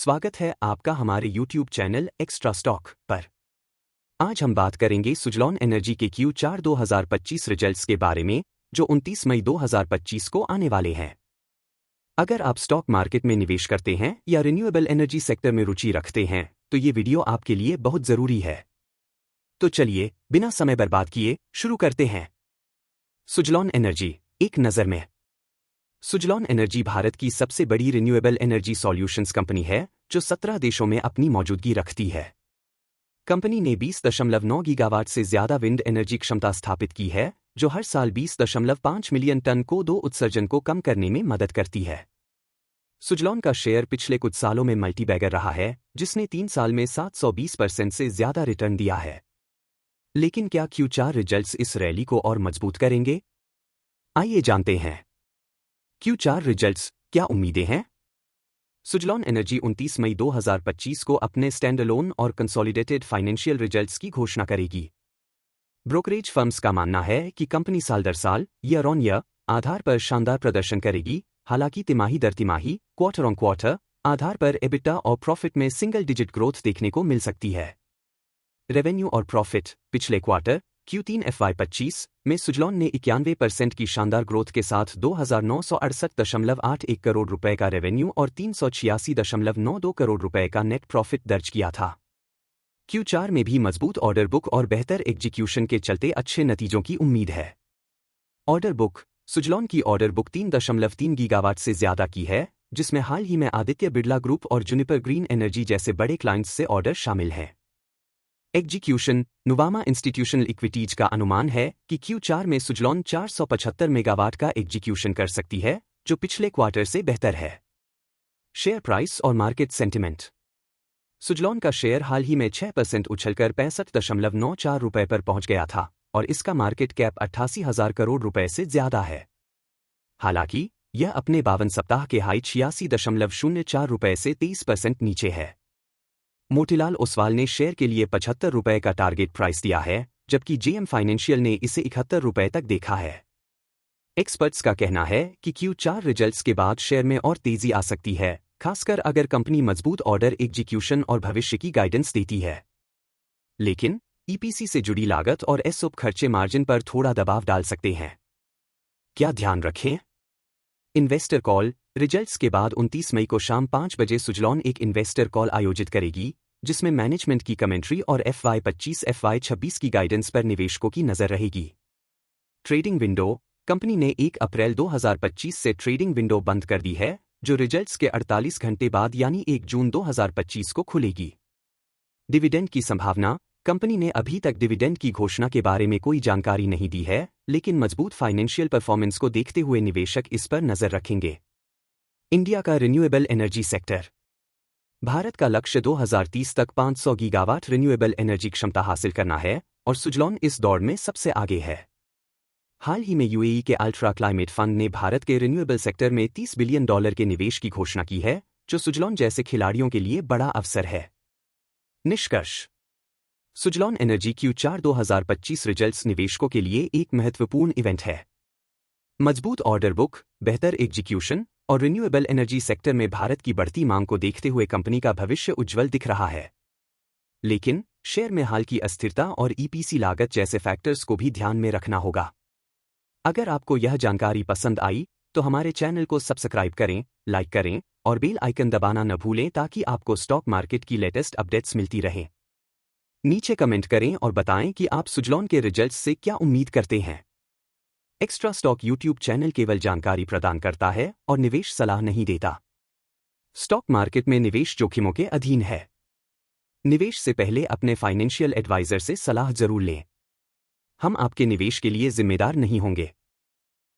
स्वागत है आपका हमारे YouTube चैनल एक्स्ट्रा स्टॉक पर। आज हम बात करेंगे सुजलॉन एनर्जी के Q4 2025 रिजल्ट्स के बारे में, जो 29 मई 2025 को आने वाले हैं। अगर आप स्टॉक मार्केट में निवेश करते हैं या रिन्यूएबल एनर्जी सेक्टर में रुचि रखते हैं, तो ये वीडियो आपके लिए बहुत ज़रूरी है। तो चलिए, बिना समय बर्बाद किए शुरू करते हैं। सुजलॉन एनर्जी एक नज़र में। सुजलॉन एनर्जी भारत की सबसे बड़ी रिन्यूएबल एनर्जी सॉल्यूशंस कंपनी है, जो 17 देशों में अपनी मौजूदगी रखती है। कंपनी ने 20.9 गीगावाट से ज्यादा विंड एनर्जी क्षमता स्थापित की है, जो हर साल 20.5 मिलियन टन CO2 उत्सर्जन को कम करने में मदद करती है। सुजलॉन का शेयर पिछले कुछ सालों में मल्टीबैगर रहा है, जिसने 3 साल में 720% से ज्यादा रिटर्न दिया है। लेकिन क्या Q4 रिजल्ट्स इस रैली को और मजबूत करेंगे? आइए जानते हैं। Q4 रिजल्ट्स, क्या उम्मीदें हैं? सुजलॉन एनर्जी 29 मई 2025 को अपने स्टैंडअलोन और कंसोलिडेटेड फाइनेंशियल रिजल्ट्स की घोषणा करेगी। ब्रोकरेज फर्म्स का मानना है कि कंपनी साल दर साल, ईयर ऑन ईयर आधार पर शानदार प्रदर्शन करेगी। हालांकि तिमाही दर तिमाही, क्वार्टर ऑन क्वार्टर आधार पर एबिटा और प्रॉफिट में सिंगल डिजिट ग्रोथ देखने को मिल सकती है। रेवेन्यू और प्रॉफिट, पिछले क्वार्टर Q3 FY25 में सुजलॉन ने 91% की शानदार ग्रोथ के साथ 2,968.81 करोड़ रुपए का रेवेन्यू और 386.92 करोड़ रुपए का नेट प्रॉफिट दर्ज किया था। Q4 में भी मजबूत ऑर्डर बुक और बेहतर एग्जीक्यूशन के चलते अच्छे नतीजों की उम्मीद है। ऑर्डर बुक, सुजलॉन की ऑर्डर बुक 3.3 गीगावाट से ज्यादा की है, जिसमें हाल ही में आदित्य बिड़ला ग्रुप और जुनिपर ग्रीन एनर्जी जैसे बड़े क्लाइंट्स से ऑर्डर शामिल हैं। एग्जीक्यूशन, नुवामा इंस्टीट्यूशनल इक्विटीज का अनुमान है कि Q4 में सुजलॉन 475 मेगावाट का एग्जीक्यूशन कर सकती है, जो पिछले क्वार्टर से बेहतर है। शेयर प्राइस और मार्केट सेंटिमेंट। सुजलॉन का शेयर हाल ही में 6% उछलकर 65.94 रुपए पर पहुंच गया था, और इसका मार्केट कैप 88,000 करोड़ रुपए से ज्यादा है। हालांकि यह अपने 52 सप्ताह के हाई 86.04 रुपए से 23% नीचे है। मोतीलाल ओसवाल ने शेयर के लिए 75 रुपए का टारगेट प्राइस दिया है, जबकि JM फाइनेंशियल ने इसे 71 रुपए तक देखा है। एक्सपर्ट्स का कहना है कि Q4 रिजल्ट्स के बाद शेयर में और तेजी आ सकती है, खासकर अगर कंपनी मजबूत ऑर्डर एग्जीक्यूशन और भविष्य की गाइडेंस देती है। लेकिन EPC से जुड़ी लागत और एसओप खर्चे मार्जिन पर थोड़ा दबाव डाल सकते हैं। क्या ध्यान रखें? Investor call. रिजल्ट्स के बाद 29 मई को शाम 5 बजे सुजलॉन एक इन्वेस्टर कॉल आयोजित करेगी, जिसमें मैनेजमेंट की कमेंट्री और FY25 FY26 की गाइडेंस पर निवेशकों की नजर रहेगी। ट्रेडिंग विंडो, कंपनी ने 1 अप्रैल 2025 से ट्रेडिंग विंडो बंद कर दी है, जो रिजल्ट्स के 48 घंटे बाद यानी 1 जून 2025 को खुलेगी। डिविडेंड की संभावना, कंपनी ने अभी तक डिविडेंड की घोषणा के बारे में कोई जानकारी नहीं दी है, लेकिन मजबूत फाइनेंशियल परफॉर्मेंस को देखते हुए निवेशक इस पर नजर रखेंगे। इंडिया का रिन्यूएबल एनर्जी सेक्टर। भारत का लक्ष्य 2030 तक 500 गीगावाट रिन्यूएबल एनर्जी क्षमता हासिल करना है, और सुजलॉन इस दौड़ में सबसे आगे है। हाल ही में UAE के अल्ट्रा क्लाइमेट फंड ने भारत के रिन्यूएबल सेक्टर में $30 बिलियन के निवेश की घोषणा की है, जो सुजलॉन जैसे खिलाड़ियों के लिए बड़ा अवसर है। निष्कर्ष। सुजलॉन एनर्जी Q4 2025 रिजल्ट्स निवेशकों के लिए एक महत्वपूर्ण इवेंट है। मजबूत ऑर्डर बुक, बेहतर एग्जीक्यूशन और रिन्यूएबल एनर्जी सेक्टर में भारत की बढ़ती मांग को देखते हुए कंपनी का भविष्य उज्ज्वल दिख रहा है। लेकिन शेयर में हाल की अस्थिरता और EPC लागत जैसे फैक्टर्स को भी ध्यान में रखना होगा। अगर आपको यह जानकारी पसंद आई, तो हमारे चैनल को सब्सक्राइब करें, लाइक करें और बेल आइकन दबाना न भूलें ताकि आपको स्टॉक मार्केट की लेटेस्ट अपडेट्स मिलती रहें। नीचे कमेंट करें और बताएं कि आप सुजलॉन के रिजल्ट्स से क्या उम्मीद करते हैं। एक्स्ट्रा स्टॉक YouTube चैनल केवल जानकारी प्रदान करता है और निवेश सलाह नहीं देता। स्टॉक मार्केट में निवेश जोखिमों के अधीन है। निवेश से पहले अपने फाइनेंशियल एडवाइजर से सलाह जरूर लें। हम आपके निवेश के लिए जिम्मेदार नहीं होंगे।